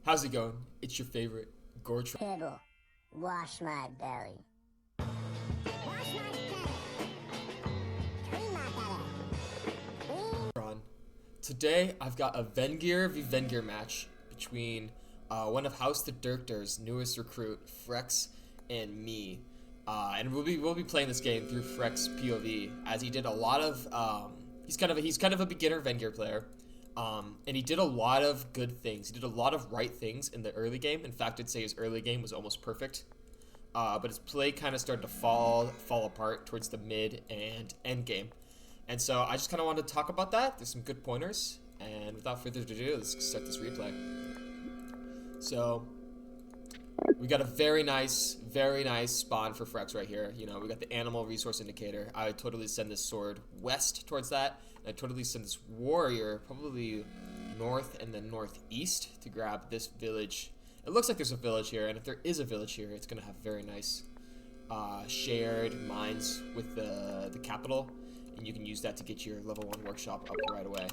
How's it going? It's your favorite Gortron. Pibble, wash my belly. Wash my belly. Clean my belly. Today I've got a Vengir v Vengir match between one of House the Dirkter's newest recruit, Frex, and me. And we'll be playing this game through Frex POV, as he did a lot of he's kind of a beginner Vengir player. And he did a lot of good things. He did a lot of right things in the early game. In fact, I'd say his early game was almost perfect. But his play kind of started to fall apart towards the mid and end game. And so I just kind of wanted to talk about that. There's some good pointers. And without further ado, let's start this replay. So we got a very nice spawn for Frex right here. You know, we got the animal resource indicator. I would totally send this sword west towards that. And I'd totally send this warrior probably north and then northeast to grab this village. It looks like there's a village here, and if there is a village here, it's going to have very nice shared mines with the capital. And you can use that to get your level 1 workshop up right away.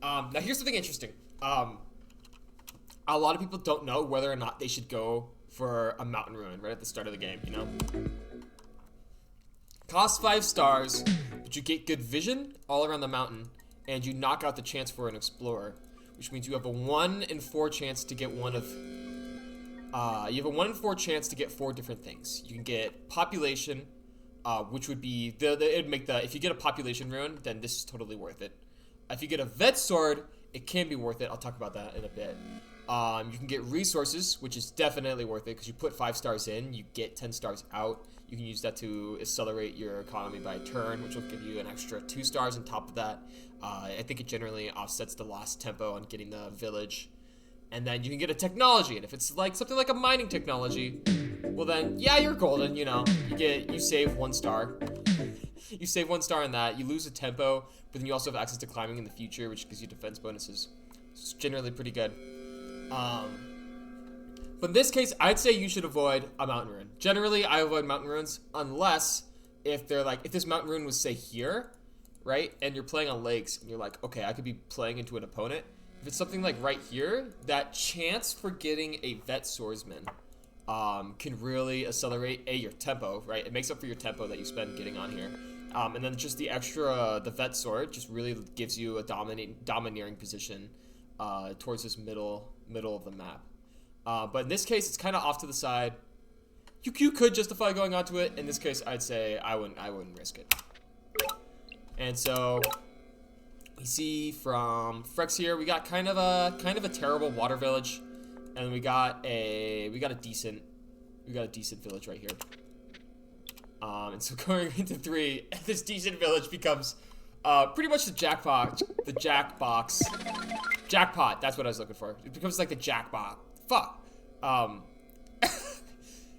Now here's something interesting. A lot of people don't know whether or not they should go for a mountain ruin right at the start of the game, you know? Cost 5 stars, but you get good vision all around the mountain, and you knock out the chance for an explorer, which means you have a 1 in 4 chance to get one of... you have a 1 in 4 chance to get 4 different things. You can get population, which would be... it'd make the... If you get a population ruin, then this is totally worth it. If you get a vet sword, it can be worth it. I'll talk about that in a bit. You can get resources, which is definitely worth it because you put 5 stars in, you get 10 stars out. You can use that to accelerate your economy by a turn, which will give you an extra 2 stars on top of that. I think it generally offsets the lost tempo on getting the village. And then you can get a technology, and if it's like something like a mining technology, well then, yeah, you're golden, you know. You save 1 star. You save 1 star on that, you lose a tempo, but then you also have access to climbing in the future, which gives you defense bonuses. It's generally pretty good. But in this case, I'd say you should avoid a mountain ruin. Generally, I avoid mountain ruins unless if they're like, if this mountain ruin was say here, right? And you're playing on lakes and you're like, okay, I could be playing into an opponent. If it's something like right here, that chance for getting a vet swordsman can really accelerate your tempo, right? It makes up for your tempo that you spend getting on here. And then just the extra, the vet sword just really gives you a domineering position towards this middle of the map. But in this case, it's kind of off to the side. You could justify going onto it. In this case, I'd say I wouldn't risk it. And so we see from Frex here, we got kind of a terrible water village, and we got a decent village right here. And so going into 3, this decent village becomes pretty much the jackpot. Jackpot, that's what I was looking for. It becomes like the jackpot. Fuck.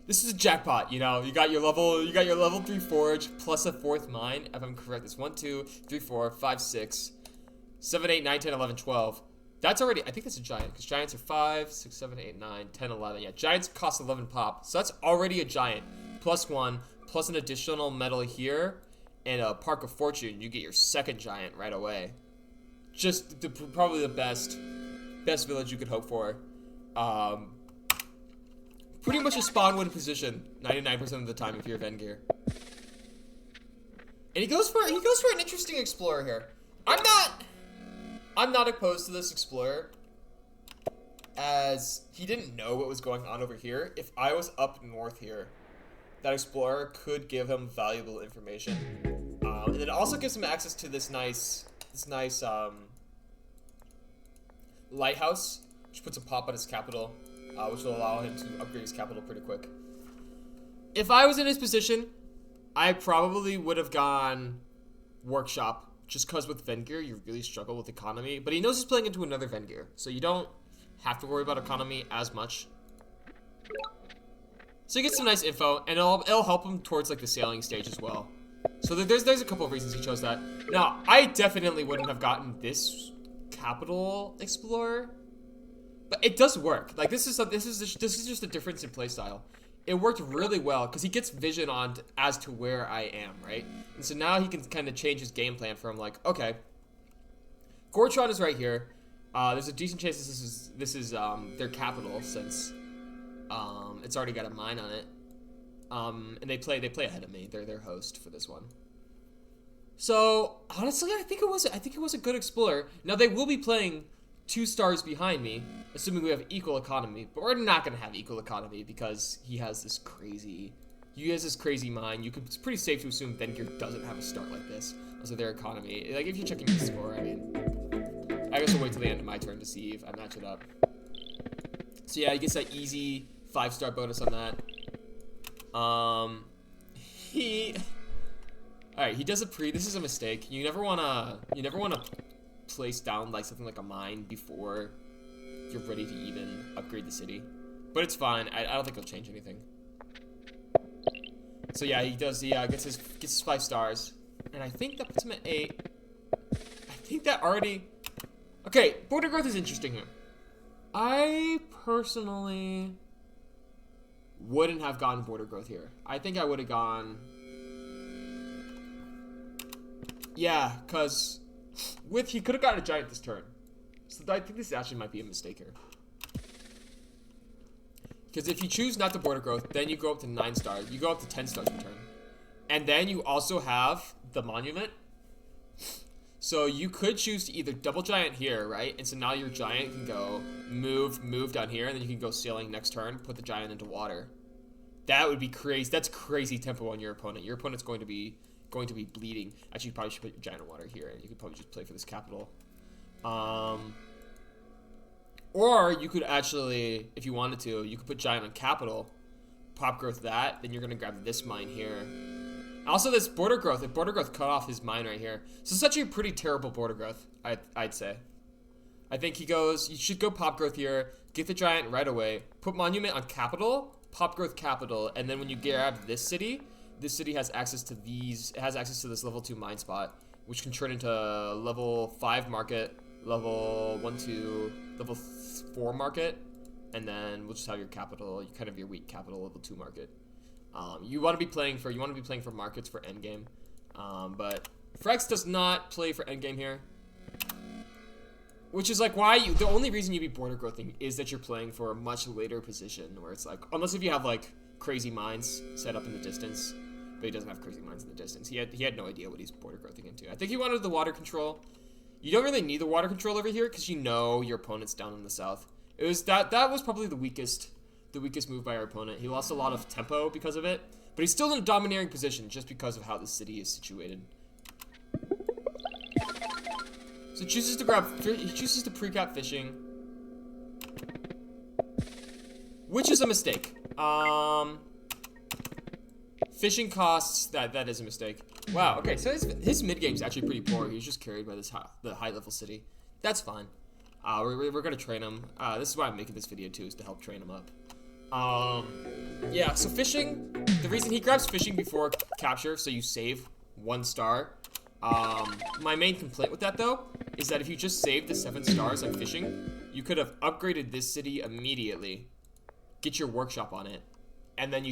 This is a jackpot, you know. You got your level 3 forge plus a 4th mine, if I'm correct. It's 1, 2, 3, 4, 5, 6, 7, 8, 9, 10, 11, 12. That's already, I think that's a giant, because giants are 5, 6, 7, 8, 9, 10, 11. Yeah, giants cost 11 pop. So that's already a giant. Plus 1, plus an additional medal here, and a Park of Fortune. You get your 2nd giant right away. Just probably the best village you could hope for. Pretty much a spawn win position 99% of the time if you're Vengir. And he goes for an interesting explorer here. I'm not opposed to this explorer, as he didn't know what was going on over here. If I was up north here, that explorer could give him valuable information. And it also gives him access to this nice lighthouse, which puts a pop on his capital, which will allow him to upgrade his capital pretty quick. If I was in his position, I probably would have gone workshop, just because with Vengir, you really struggle with economy. But he knows he's playing into another Vengir, so you don't have to worry about economy as much. So you get some nice info, and it'll help him towards like the sailing stage as well. So there's a couple of reasons he chose that. Now, I definitely wouldn't have gotten this capital explorer, but it does work. Like this is just a difference in playstyle. It worked really well because he gets vision on as to where I am, right? And so now he can kind of change his game plan from like, okay, Gortron is right here. There's a decent chance this is their capital since it's already got a mine on it. And they play ahead of me. They're their host for this one. So honestly, I think it was a good explorer. Now they will be playing 2 stars behind me, assuming we have equal economy. But we're not gonna have equal economy because he has this crazy mine. It's pretty safe to assume Vengir doesn't have a start like this. Also, their economy. Like if you're checking the score, I mean, I guess we'll wait till the end of my turn to see if I match it up. So yeah, he gets that easy 5-star bonus on that. Alright, he does a pre. This is a mistake. You never wanna place down like something like a mine before you're ready to even upgrade the city. But it's fine. I don't think it'll change anything. So yeah, he does. He gets his 5 stars, and I think that puts him at 8. I think that already. Okay, border growth is interesting here. I personally wouldn't have gone border growth here. I think I would have gone. Yeah, because he could have gotten a giant this turn. So I think this actually might be a mistake here. Because if you choose not to border growth, then you go up to 9 stars. You go up to 10 stars per turn. And then you also have the monument. So you could choose to either double giant here, right? And so now your giant can go move down here, and then you can go sailing next turn, put the giant into water. That would be crazy. That's crazy tempo on your opponent. Your opponent's going to be bleeding. Actually, you probably should put your giant in water here, and you could probably just play for this capital. Or you could actually, if you wanted to, you could put giant on capital, pop growth that, then you're gonna grab this mine here. Also, this border growth. If border growth cut off his mine right here, so it's actually a pretty terrible border growth. I'd say. I think he goes. You should go pop growth here. Get the giant right away. Put monument on capital. Pop growth capital, and then when you grab this city has access to these. It has access to this level 2 mine spot, which can turn into level 5 market, level 1 to level 4 market, and then we'll just have your capital, kind of your weak capital, level 2 market. You want to be playing for markets for endgame, but Frex does not play for endgame here, which is like why the only reason you be border growthing is that you're playing for a much later position where it's like, unless if you have like crazy mines set up in the distance, but he doesn't have crazy mines in the distance. He had no idea what he's border growthing into. I think he wanted the water control. You don't really need the water control over here because you know your opponent's down in the south. It was that was probably the weakest move by our opponent. He lost a lot of tempo because of it, but he's still in a domineering position just because of how the city is situated. So he chooses to pre-cap fishing, which is a mistake. Fishing costs, that is a mistake. Wow, okay, so his mid-game's actually pretty poor. He's just carried by the high-level city. That's fine. We're gonna train him. This is why I'm making this video too, is to help train him up. Yeah, so fishing, the reason he grabs fishing before capture, so you save 1 star. My main complaint with that though, is that if you just saved the 7 stars on fishing, you could have upgraded this city immediately, get your workshop on it, and then you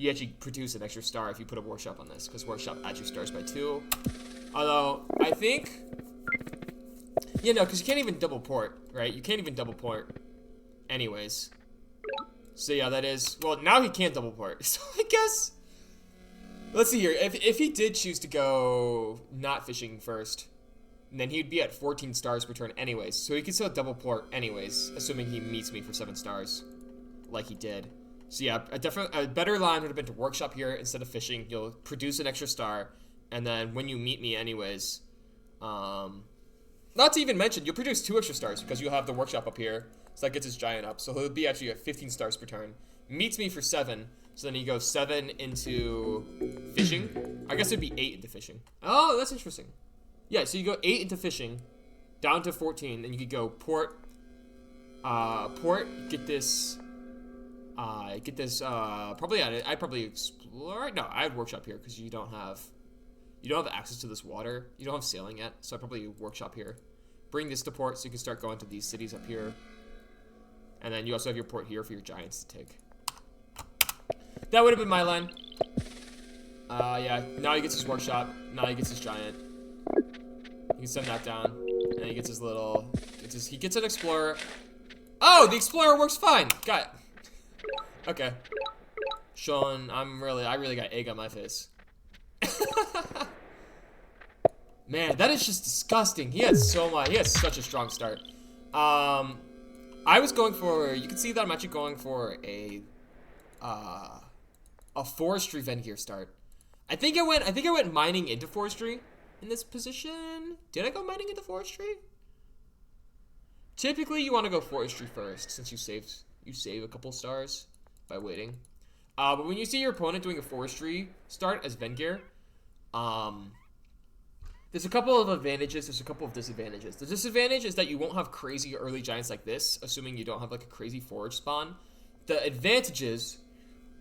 actually produce an extra star if you put a workshop on this, because workshop adds your stars by 2. Although, I think, because you can't even double port, right? You can't even double port anyways. So yeah, that is, well, now he can't double port. So I guess, let's see here. If he did choose to go not fishing first, then he'd be at 14 stars per turn anyways. So he could still double port anyways, assuming he meets me for 7 stars, like he did. So yeah, a better line would have been to workshop here instead of fishing. You'll produce an extra star, and then when you meet me anyways, not to even mention, you'll produce 2 extra stars because you'll have the workshop up here. So that gets his giant up. So he'll be actually at 15 stars per turn. Meets me for 7. So then he goes 7 into fishing. I guess it'd be 8 into fishing. Oh, that's interesting. Yeah, so you go 8 into fishing, down to 14, and you could go port, get this, probably I'd probably explore. No, I'd workshop here because you don't have access to this water. You don't have sailing yet, so I'd probably workshop here. Bring this to port so you can start going to these cities up here. And then you also have your port here for your giants to take. That would have been my line. Yeah, now he gets his workshop. Now he gets his giant. You can send that down. And he gets his little, he gets an explorer. Oh, the explorer works fine. Got it. Okay. Sean, I really got egg on my face. Man, that is just disgusting. He has such a strong start. I was going for, you can see that I'm actually going for a forestry Vengir start. I think I went mining into forestry in this position. Did I go mining into forestry? Typically, you want to go forestry first, since you save a couple stars by waiting. But when you see your opponent doing a forestry start as Vengir, there's a couple of advantages, there's a couple of disadvantages. The disadvantage is that you won't have crazy early giants like this, assuming you don't have like a crazy forage spawn. The advantages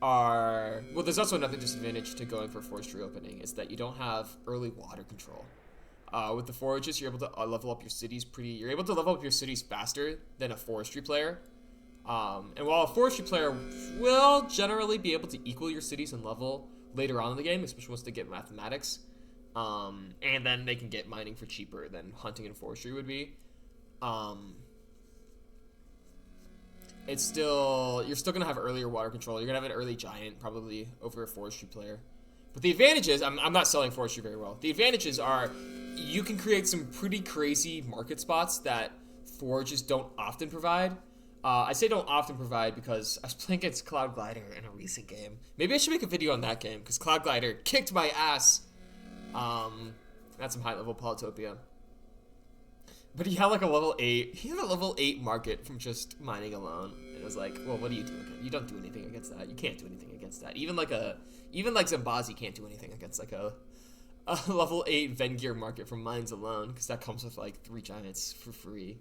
are, well, there's also another disadvantage to going for forestry opening, is that you don't have early water control. With the forages, you're able to level up your cities you're able to level up your cities faster than a forestry player. And while a forestry player will generally be able to equal your cities in level later on in the game, especially once they get mathematics, and then they can get mining for cheaper than hunting and forestry would be, you're still gonna have earlier water control. You're gonna have an early giant probably over a forestry player. But the advantages, I'm not selling forestry very well. The advantages are you can create some pretty crazy market spots that forages don't often provide. I say don't often provide because I was playing against Cloud Glider in a recent game. Maybe I should make a video on that game because Cloud Glider kicked my ass. That's some high level Polytopia. But he had like a level 8. He had a level 8 market from just mining alone. And it was like, well, what do you do against? You don't do anything against that. You can't do anything against that. Even like Zambazi can't do anything against like a level 8 Vengir market from mines alone, because that comes with like 3 giants for free.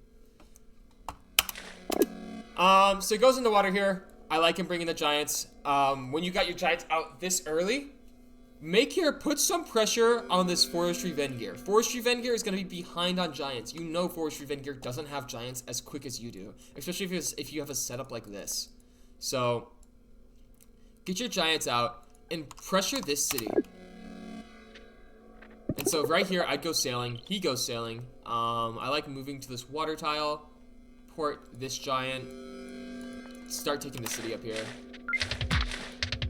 So he goes in the water here. I like him bringing the giants. When you got your giants out this early, put some pressure on this Forestry Vengir. Forestry Vengir is going to be behind on giants. You know Forestry Vengir doesn't have giants as quick as you do, especially if you have a setup like this. So, get your giants out and pressure this city. And so right here, I'd go sailing. He goes sailing. I like moving to this water tile. Port this giant. Start taking the city up here.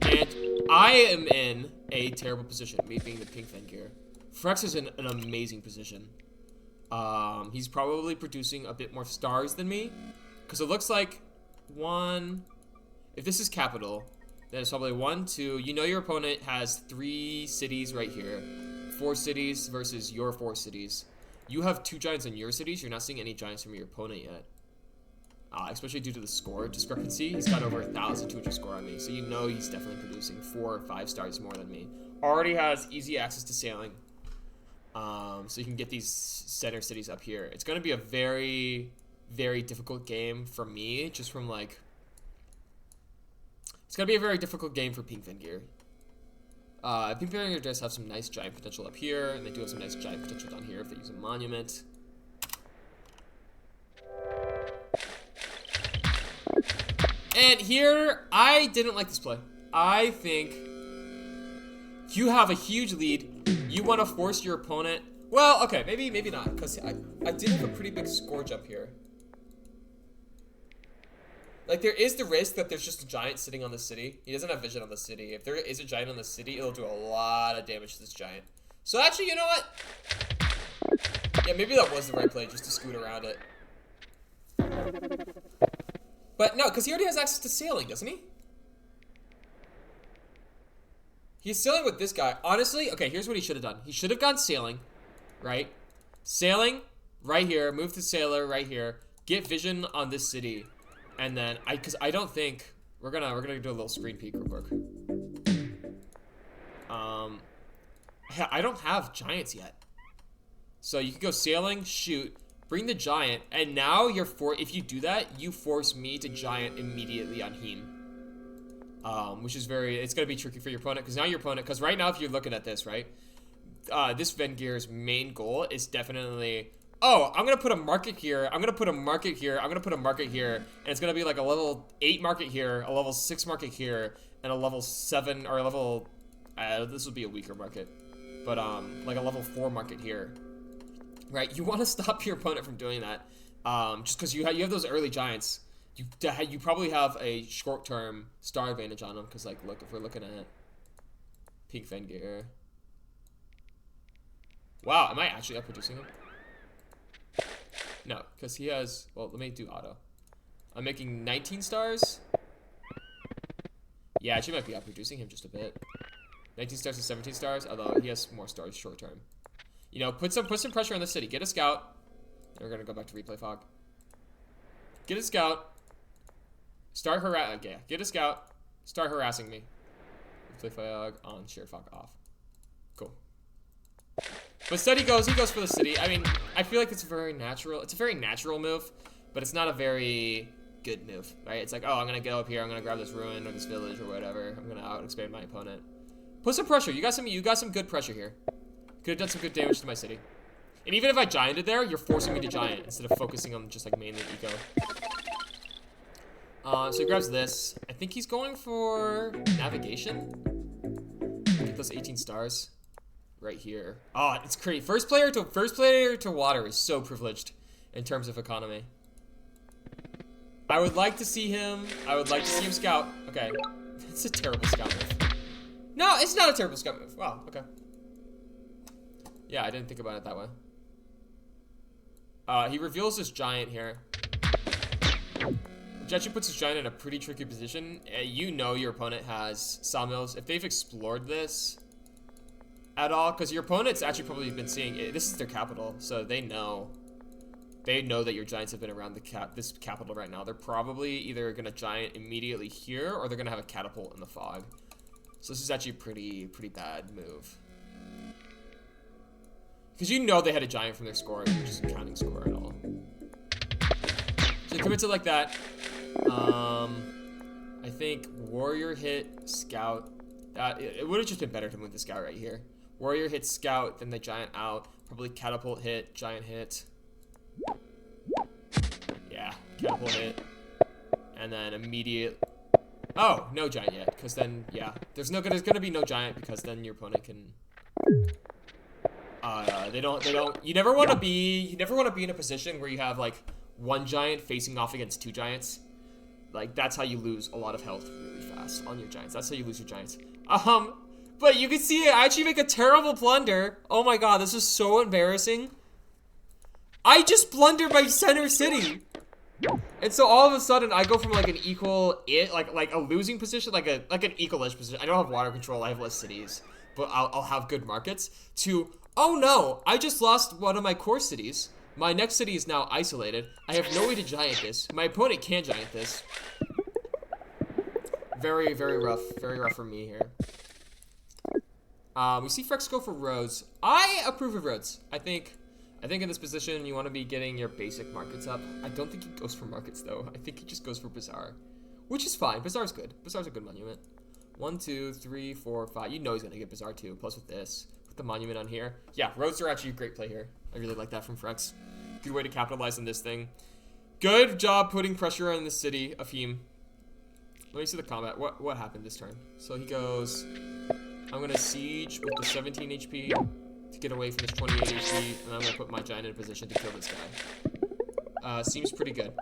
And I am in a terrible position, me being the pink Vengir. Frex is in an amazing position. He's probably producing a bit more stars than me, because it looks like if this is capital, then it's probably 1, 2. You know your opponent has 3 cities right here. 4 cities versus your 4 cities. You have 2 giants in your cities. You're not seeing any giants from your opponent yet. Especially due to the score discrepancy. He's got over 1,200 score on me, so you know he's definitely producing 4 or 5 stars more than me. Already has easy access to sailing, so you can get these center cities up here. It's going to be a very, very difficult game for me, just from like... It's going to be a very difficult game for Pink Vengir. Pink Vengir does have some nice giant potential up here, and they do have some nice giant potential down here if they use a monument. And here, I didn't like this play. I think you have a huge lead. You want to force your opponent. Well, okay, maybe not, because I did have a pretty big score jump here. Like, there is the risk that there's just a giant sitting on the city. He doesn't have vision on the city. If there is a giant on the city, it'll do a lot of damage to this giant. So actually, you know what? Yeah, maybe that was the right play, just to scoot around it. But no, because he already has access to sailing, doesn't he? He's sailing with this guy. Honestly, okay, here's what he should have done. He should have gone sailing, right? Sailing right here, move to sailor right here, get vision on this city, and then because I don't think we're gonna do a little screen peek real quick. I don't have giants yet, so you can go sailing, shoot. Bring the giant, and now if you do that, you force me to giant immediately on him. Which is it's gonna be tricky for your opponent, because right now if you're looking at this, right? This Vengir's main goal is definitely, oh, I'm gonna put a market here, I'm gonna put a market here, I'm gonna put a market here, and it's gonna be like a level 8 market here, a level 6 market here, and a level 7, or a level, this would be a weaker market, but like a level 4 market here. right? You want to stop your opponent from doing that. Just because you have those early giants. You probably have a short-term star advantage on them. Because, like, look, if we're looking at Pink Vengir. Wow, am I actually outproducing him? No, because he has... Well, let me do auto. I'm making 19 stars. Yeah, I actually might be outproducing him just a bit. 19 stars to 17 stars, although he has more stars short term. You know, put some pressure on the city. Get a scout. And we're gonna go back to replay fog. Get a scout. Start yeah, get a scout. Start harassing me. Replay fog on, shared fog off. Cool. But instead he goes for the city. I mean, I feel like it's a very natural move, but it's not a very good move, right? It's like, oh, I'm gonna go up here, I'm gonna grab this ruin or this village or whatever. I'm gonna out expand my opponent. Put some pressure. You got some good pressure here. Could have done some good damage to my city. And even if I gianted there, you're forcing me to giant instead of focusing on just like mainly eco. So he grabs this. I think he's going for navigation. Get those 18 stars right here. Oh, it's crazy. First player to water is so privileged in terms of economy. I would like to see him scout. Okay. It's a terrible scout move. No, it's not a terrible scout move. Wow, okay. Yeah, I didn't think about it that way. He reveals this giant here. Which actually puts his giant in a pretty tricky position. You know your opponent has sawmills. If they've explored this at all, because your opponent's actually probably been seeing it. This is their capital, so they know. They know that your giants have been around this capital right now. They're probably either gonna giant immediately here, or they're gonna have a catapult in the fog. So this is actually a pretty bad move. Because you know they had a giant from their score, and you're just counting score at all. So he commits it like that. I think warrior hit scout. It would have just been better to move the scout right here. Warrior hit scout, then the giant out. Probably catapult hit, giant hit. Yeah, catapult hit. And then immediate. Oh, no giant yet, because then yeah, there's gonna be no giant because then your opponent can. They don't. You never want to be in a position where you have like one giant facing off against two giants. Like that's how you lose a lot of health really fast on your giants. That's how you lose your giants. But you can see I actually make a terrible blunder. Oh my god, this is so embarrassing. I just blundered my center city. And so all of a sudden I go from like an like a losing position, like an equalish position. I don't have water control, I have less cities, but I'll have good markets, to oh no, I just lost one of my core cities. My next city is now isolated. I have no way to giant this. My opponent can giant this. Very, very rough for me here. We see Frex go for roads. I approve of roads. I think in this position you want to be getting your basic markets up. I don't think he goes for markets though. I think he just goes for Bazaar, which is fine. Bazaar's good. Bazaar's a good monument. 1, 2, 3, 4, 5. You know he's gonna get Bazaar too. Plus with this, put the monument on here. Yeah, roads are actually a great play here. I really like that from Frex. Good way to capitalize on this thing. Good job putting pressure on the city of Heme. Let me see the combat. What happened this turn? So he goes, I'm gonna siege with the 17 HP to get away from this 28 HP, and I'm gonna put my giant in a position to kill this guy. Seems pretty good.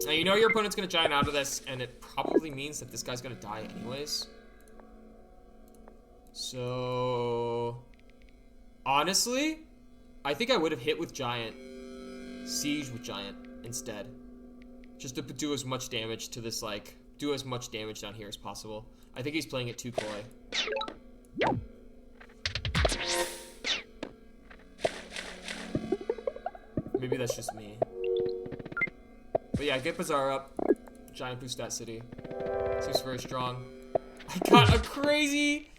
Now you know your opponent's gonna giant out of this, and it probably means that this guy's gonna die anyways. So honestly, I think I would have hit with giant, siege with giant instead, just to do as much damage to this, like do as much damage down here as possible. I think he's playing it too coy. Maybe that's just me. But yeah, get Bazaar up. Giant boost that city. Seems very strong. I got a crazy.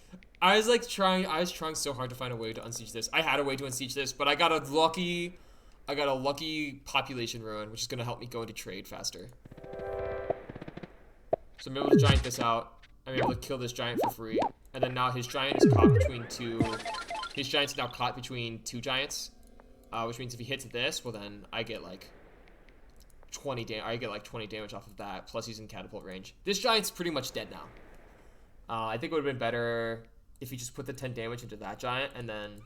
I was trying so hard to find a way to unsiege this. I had a way to unsiege this, but I got a lucky population ruin, which is gonna help me go into trade faster. So I'm able to giant this out. I'm able to kill this giant for free. And then now his giant is caught between two. His giant's now caught between two giants. Which means if he hits this, well then I get like 20 damage off of that. Plus he's in catapult range. This giant's pretty much dead now. I think it would have been better if he just put the 10 damage into that giant, and then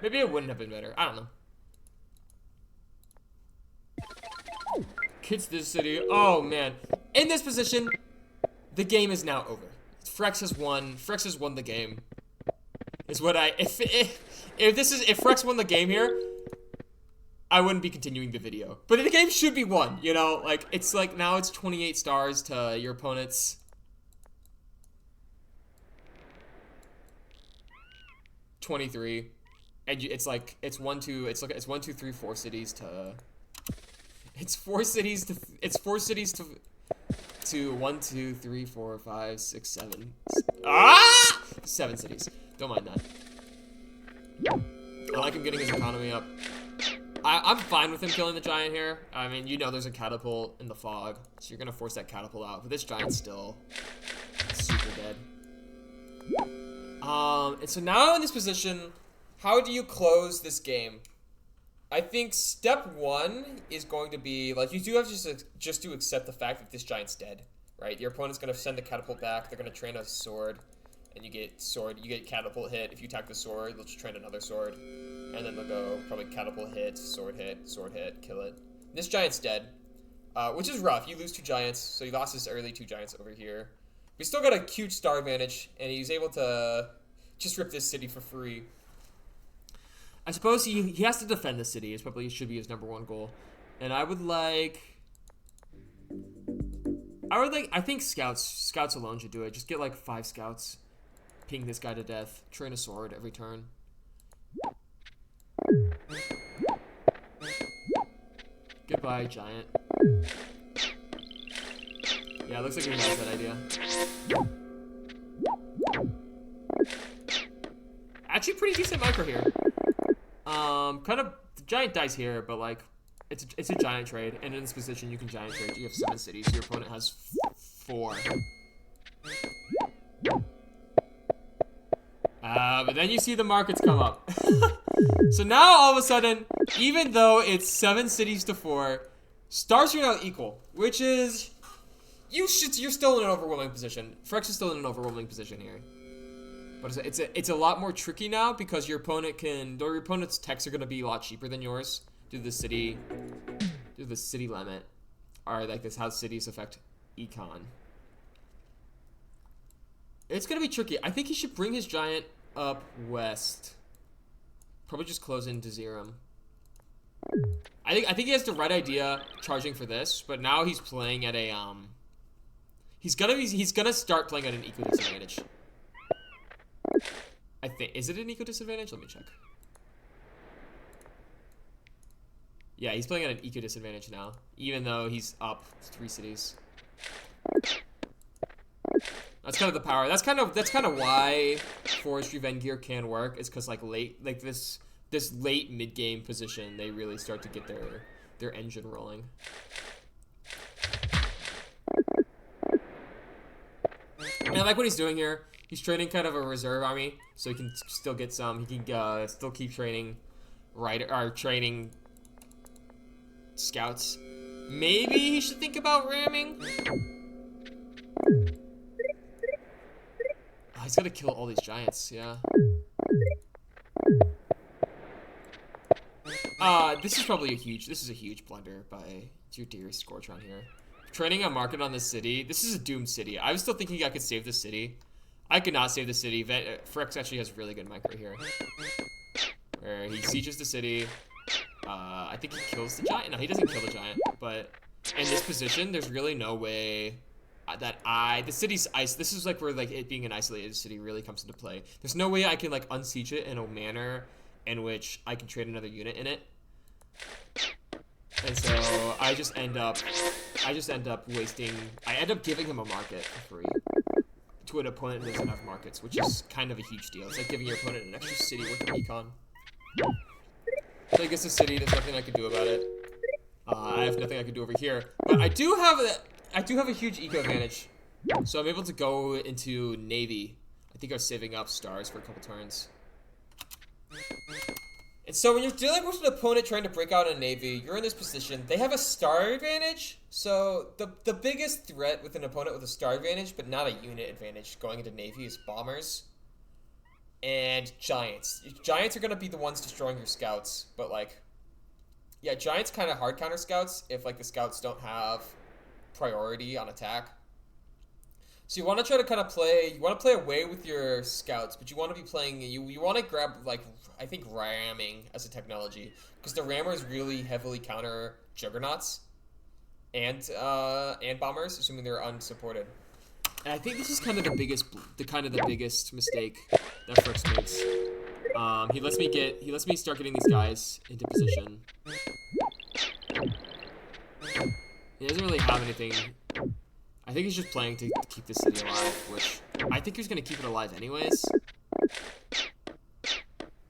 maybe it wouldn't have been better. I don't know. hits this city. Oh, man. In this position, the game is now over. Frex has won. Frex has won the game. Is what I... If Frex won the game here, I wouldn't be continuing the video. But the game should be won, you know? Like, it's like, now it's 28 stars to your opponent's 23. And it's like, it's 1, 2, 3, 4 cities to... It's 4 cities to... It's 4 cities to 1, 2, 3, 4, 5, 6, 7. 7 cities. Don't mind that. I like him getting his economy up. I'm fine with him killing the giant here. I mean, you know there's a catapult in the fog, so you're gonna force that catapult out. But this giant's still super dead. And so now in this position, how do you close this game? I think step 1 is going to be, like, you do have to just to accept the fact that this giant's dead, right? Your opponent's gonna send the catapult back. They're gonna train a sword, and you get catapult hit. If you attack the sword, they'll just train another sword. And then they'll go probably catapult hit, sword hit, kill it. This giant's dead, which is rough. You lose 2 giants, so you lost his early 2 giants over here. But he's still got a huge star advantage, and he's able to just rip this city for free. I suppose he has to defend the city. It probably should be his #1 goal. And I think scouts alone should do it. Just get like 5 scouts, ping this guy to death, train a sword every turn. Goodbye, giant. Yeah, it looks like he has that idea. Actually, pretty decent micro here. Kind of, the giant dies here, but like, it's a giant trade, and in this position, you can giant trade. You have 7 cities. Your opponent has 4. But then you see the markets come up. So now, all of a sudden, even though it's 7 cities to 4, stars are now equal, which is... You're still in an overwhelming position. Frex is still in an overwhelming position here. But it's a lot more tricky now, because your opponent's techs are going to be a lot cheaper than yours due to the city limit. Or, like, this how cities affect econ. It's going to be tricky. I think he should bring his giant up west. Probably just close into Zerum. I think he has the right idea charging for this, but now he's playing at a he's gonna start playing at an eco disadvantage. I think, is it an eco disadvantage? Let me check. Yeah, he's playing at an eco disadvantage now, even though he's up 3 cities. That's kind of the power. That's kind of why Forestry Vengir can work. Is because like this late mid game position, they really start to get their engine rolling. And I like what he's doing here. He's training kind of a reserve army, so he can still get some. He can still keep training training scouts. Maybe he should think about ramming. Oh, he's gotta kill all these giants, yeah. This is a huge blunder by your dearest Scorchon here. Training a market on this city. This is a doomed city. I was still thinking I could save this city. I could not save the city. Frex actually has really good micro here. Where he sieges the city. I think he kills the giant. No, he doesn't kill the giant. But in this position, there's really no way that the city's ice. This is like where like it being an isolated city really comes into play. There's no way I can like unsiege it in a manner in which I can trade another unit in it. And so I just end up wasting. I end up giving him a market for free to an opponent who doesn't have markets, which is kind of a huge deal. It's like giving your opponent an extra city worth of econ. So I guess the city, there's nothing I can do about it. I have nothing I can do over here, but I do have a huge eco advantage, so I'm able to go into navy. I think I was saving up stars for a couple turns. And so when you're dealing with an opponent trying to break out a navy, you're in this position. They have a star advantage. So the biggest threat with an opponent with a star advantage, but not a unit advantage, going into navy is bombers and giants. Giants are going to be the ones destroying your scouts, but like Yeah, Giants kind of hard counter scouts if like the scouts don't have priority on attack. So you want to try to kind of play. You want to play away with your scouts, but you want to be playing. You want to grab like I think ramming as a technology because the rammers really heavily counter juggernauts and bombers, assuming they're unsupported. And I think this is kind of the biggest mistake that Frix makes. He lets me start getting these guys into position. He doesn't really have anything. I think he's just playing to keep the city alive, which I think he's gonna keep it alive anyways.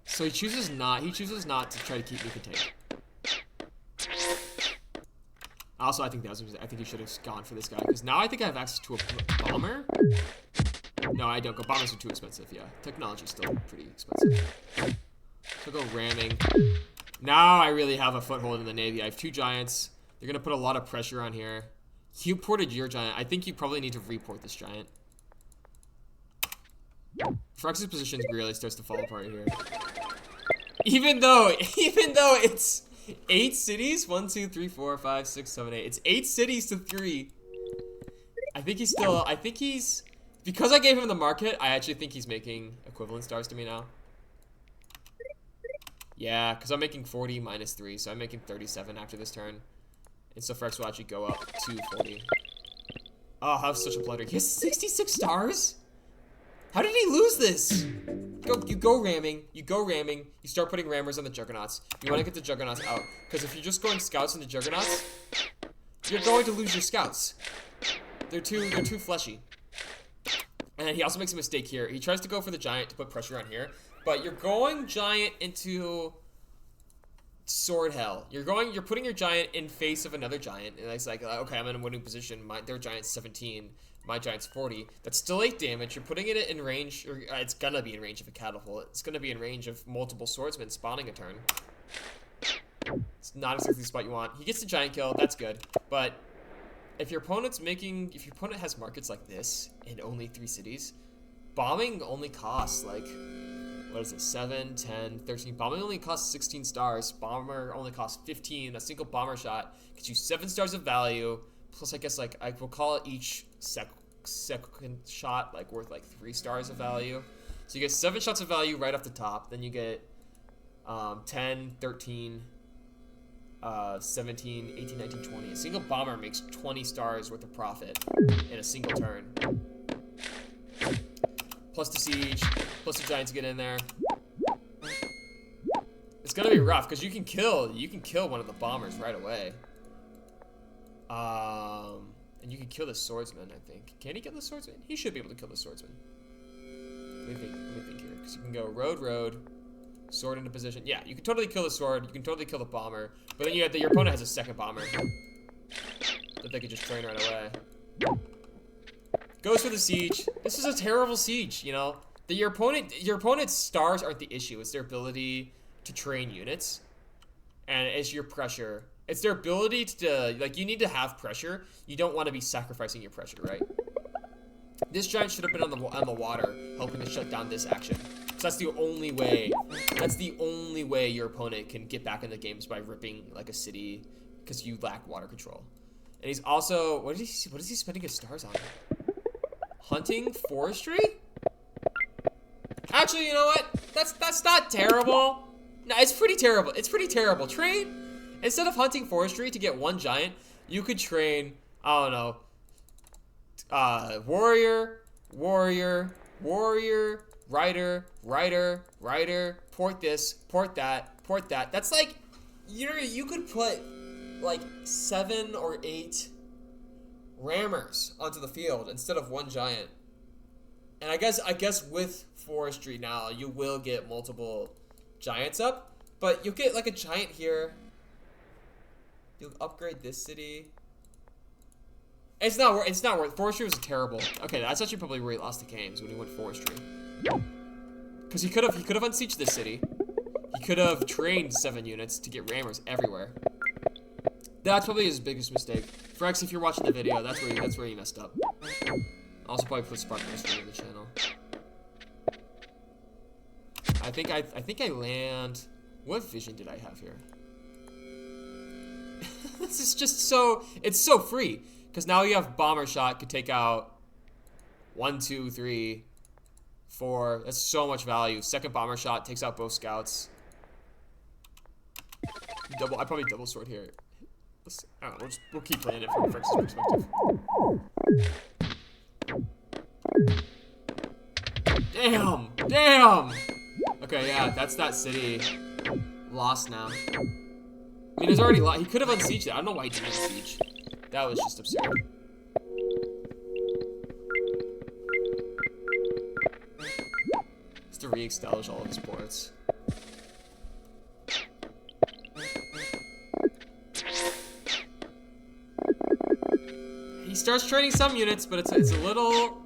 So he chooses not to try to keep me contained. Also, I think he should have gone for this guy because now I think I have access to a bomber. No, I don't go. Bombers are too expensive. Yeah, technology's still pretty expensive. So go ramming. Now I really have a foothold in the Navy. I have 2 giants. They're gonna put a lot of pressure on here. You ported your giant. I think you probably need to report this giant. Frex's position really starts to fall apart here. Even though it's 8 cities, 1, 2, 3, 4, 5, 6, 7, 8. It's 8 cities to 3. I think he's because I gave him the market. I actually think he's making equivalent stars to me now. Yeah, because I'm making 40 minus 3, so I'm making 37 after this turn. And so Frex will actually go up to 40. Oh, I have such a blunder. He has 66 stars? How did he lose this? You go ramming. You start putting rammers on the juggernauts. You want to get the juggernauts out. Because if you're just going scouts into juggernauts, you're going to lose your scouts. They're too fleshy. And then he also makes a mistake here. He tries to go for the giant to put pressure on here. But you're going giant into sword hell. You're putting your giant in face of another giant, and it's like, okay, I'm in a winning position. Their giant's 17, my giant's 40. That's still 8 damage. You're putting it in range, or it's gonna be in range of a catapult. It's gonna be in range of multiple swordsmen spawning a turn. It's not exactly the spot you want. He gets the giant kill. That's good, but if your opponent has markets like this in only 3 cities, bombing only costs like, what is it, 7, 10, 13. Bombing only costs 16 stars. Bomber only costs 15. A single bomber shot gets you 7 stars of value. Plus, I guess, like, I will call it each second shot, like, worth, like, 3 stars of value. So you get 7 shots of value right off the top. Then you get 10, 13, 17, 18, 19, 20. A single bomber makes 20 stars worth of profit in a single turn. Plus the siege, plus the giants get in there. It's gonna be rough because you can kill one of the bombers right away. And you can kill the swordsman, I think. Can he kill the swordsman? He should be able to kill the swordsman. Let me think here, because you can go road, sword into position. Yeah, you can totally kill the sword. You can totally kill the bomber. But then your opponent has a second bomber that they could just train right away. Goes for the siege. This is a terrible siege, you know. Your opponent's stars aren't the issue. It's their ability to train units, and it's your pressure. It's their ability to like. You need to have pressure. You don't want to be sacrificing your pressure, right? This giant should have been on the water, helping to shut down this action. So that's the only way. That's the only way your opponent can get back in the game is by ripping like a city, because you lack water control. And he's also what is he spending his stars on? Hunting forestry? Actually, you know what? That's not terrible. No, it's pretty terrible. It's pretty terrible. Train, instead of hunting forestry to get 1 giant, you could train, I don't know, warrior, rider, port this, port that. That's like, you could put like 7 or 8 rammers onto the field instead of 1 giant. And I guess with forestry now you will get multiple giants up, but you'll get like a giant here. You'll upgrade this city. It's not worth. Forestry was terrible. Okay, that's actually probably where he lost the games, when he went forestry. Because he could have unsieged this city. He could have trained 7 units to get rammers everywhere. That's probably his biggest mistake. Frex, if you're watching the video, that's where he messed up. Also probably put Spark Mystery on the channel. I think I land. What vision did I have here? This is just so, it's so free. Because now you have bomber shot, could take out 1, 2, 3, 4. That's so much value. Second bomber shot takes out both scouts. I probably double sword here. I don't know, we'll keep playing it from Frex's perspective. Damn! Damn! Okay, yeah, that's that city. Lost now. I mean, there's already he could have unsieged it. I don't know why he didn't unsiege. That was just absurd. Just to re-establish all of his ports. He starts training some units, but it's a little...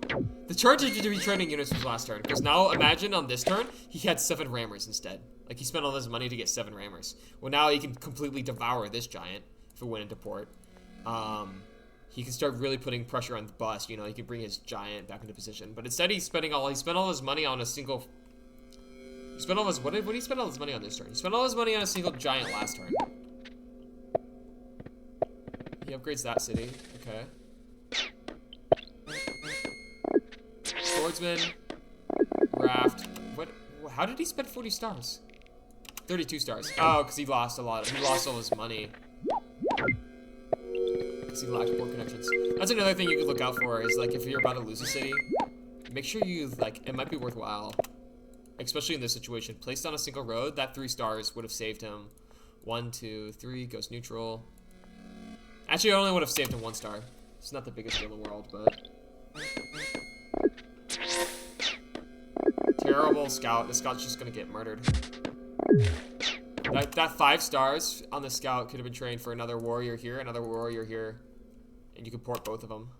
The turn to be training units was last turn, because now imagine on this turn, he had 7 rammers instead. Like, he spent all his money to get 7 rammers. Well, now he can completely devour this giant if it went into port. He can start really putting pressure on the bus, you know, he can bring his giant back into position. But instead he spent all his money on a single... what did he spend all his money on this turn? He spent all his money on a single giant last turn. He upgrades that city, okay. Swordsman, Raft. How did he spend 40 stars? 32 stars. Oh, because he lost a lot. He lost all his money. Because he lacked port connections. That's another thing you could look out for is, like, if you're about to lose a city, make sure you, like, it might be worthwhile. Especially in this situation. Placed on a single road, that 3 stars would have saved him. 1, 2, 3, goes neutral. Actually, it only would have saved him 1 star. It's not the biggest deal in the world, but... Terrible scout. The scout's just gonna get murdered. That 5 stars on the scout could have been trained for another warrior here, another warrior here, and you could port both of them.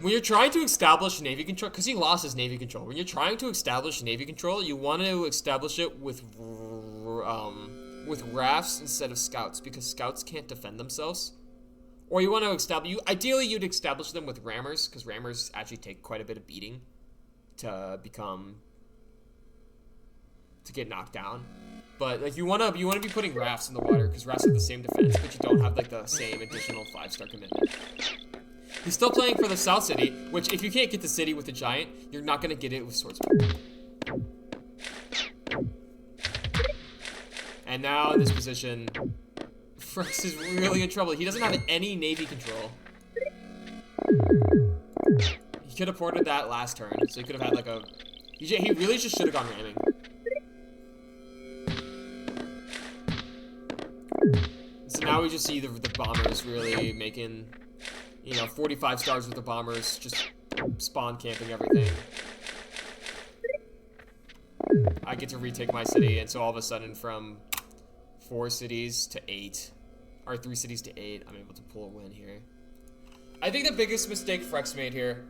When you're trying to establish Navy control, because he lost his Navy control, when you're trying to establish Navy control, you want to establish it with rafts instead of scouts, because scouts can't defend themselves. Or you want to establish, ideally you'd establish them with rammers, because rammers actually take quite a bit of beating to get knocked down. But like you want to be putting rafts in the water, because rafts have the same defense, but you don't have like the same additional 5-star commitment. He's still playing for the South City, which if you can't get the city with the giant, you're not going to get it with swordsman. And now in this position, Frex is really in trouble. He doesn't have any Navy control. He could have ported that last turn, so he could have had like a... He really just should have gone ramming. So now we just see the bombers really making, you know, 45 stars with the bombers, just spawn camping everything. I get to retake my city, and so all of a sudden from 4 cities to 8, or 3 cities to 8, I'm able to pull a win here. I think the biggest mistake Frex made here...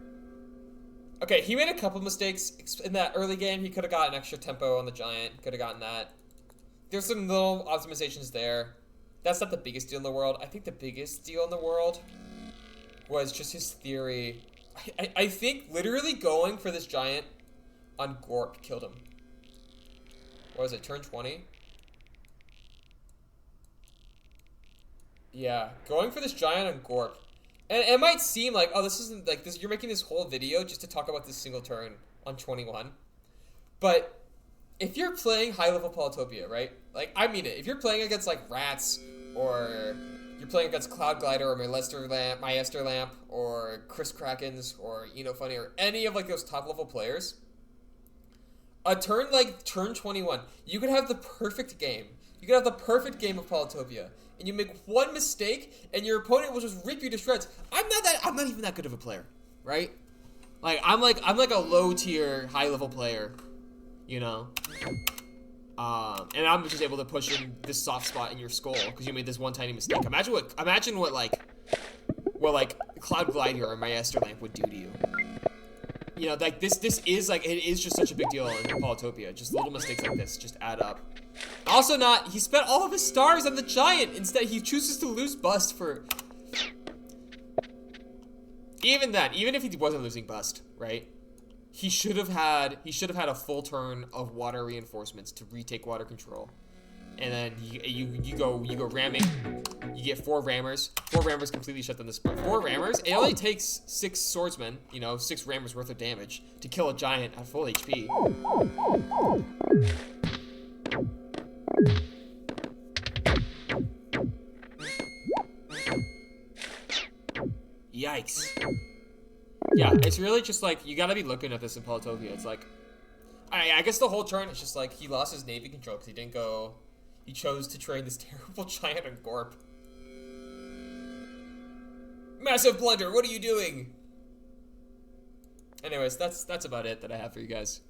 Okay, he made a couple mistakes in that early game. He could have gotten extra tempo on the giant, could have gotten that. There's some little optimizations there. That's not the biggest deal in the world. I think the biggest deal in the world was just his theory. I think literally going for this giant on Gorp killed him. What was it, turn 20? Yeah, going for this giant on Gorp. And it might seem like, oh, this isn't like this. You're making this whole video just to talk about this single turn on 21. But if you're playing high-level Polytopia, right? Like, I mean it. If you're playing against, like, Rats, or you're playing against Cloud Glider, or Maester Lamp, or Chris Krakens, or Funny, or any of, like, those top-level players, a turn like turn 21, you could have the perfect game. You could have the perfect game of Polytopia, and you make one mistake, and your opponent will just rip you to shreds. I'm not even that good of a player, right? Like, I'm like a low-tier, high-level player. And I'm just able to push in this soft spot in your skull because you made this one tiny mistake. Imagine what Cloud Glider or Maester Lamp would do to you. Like this is like, it is just such a big deal in Polytopia. Just little mistakes like this just add up. Also he spent all of his stars on the giant. Instead, he chooses to lose bust for... Even if he wasn't losing bust, right? He should have had a full turn of water reinforcements to retake water control. and then you go ramming. You get 4 rammers. 4 rammers completely shut down the spell. 4 rammers. It only takes 6 swordsmen, 6 rammers worth of damage to kill a giant at full HP. Yikes. Yeah, it's really just like, you gotta be looking at this in Polytopia. It's like, I guess the whole turn, it's just like, he lost his navy control because he chose to train this terrible giant on Gorp. Massive blunder, what are you doing? Anyways, that's about it that I have for you guys.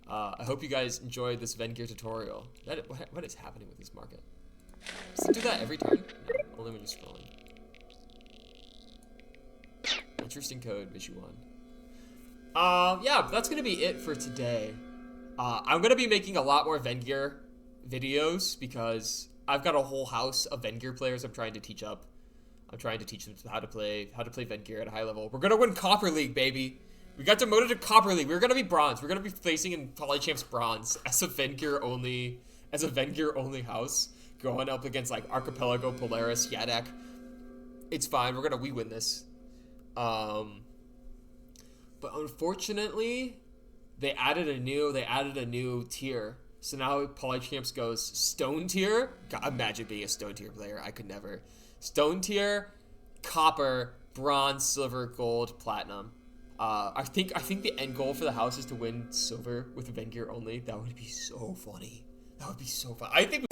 I hope you guys enjoyed this Vengir tutorial. What is happening with this market? Does it do that every turn? No, only when you're scrolling. Interesting code, issue 1. Yeah, that's gonna be it for today. I'm gonna be making a lot more Vengir videos because I've got a whole house of Vengir players I'm trying to teach up. I'm trying to teach them how to play Vengir at a high level. We're gonna win Copper League, baby. We got demoted to Copper League. We're gonna be bronze. We're gonna be facing in Polychamps bronze as a Vengir only house, going up against like Archipelago, Polaris, Yadak. It's fine. We win this. But unfortunately, they added a new tier. So now Polychamps goes Stone tier. God, imagine being a Stone tier player. I could never. Stone tier, Copper, Bronze, Silver, Gold, Platinum. I think the end goal for the house is to win Silver with Vengir only. That would be so funny. That would be so fun. I think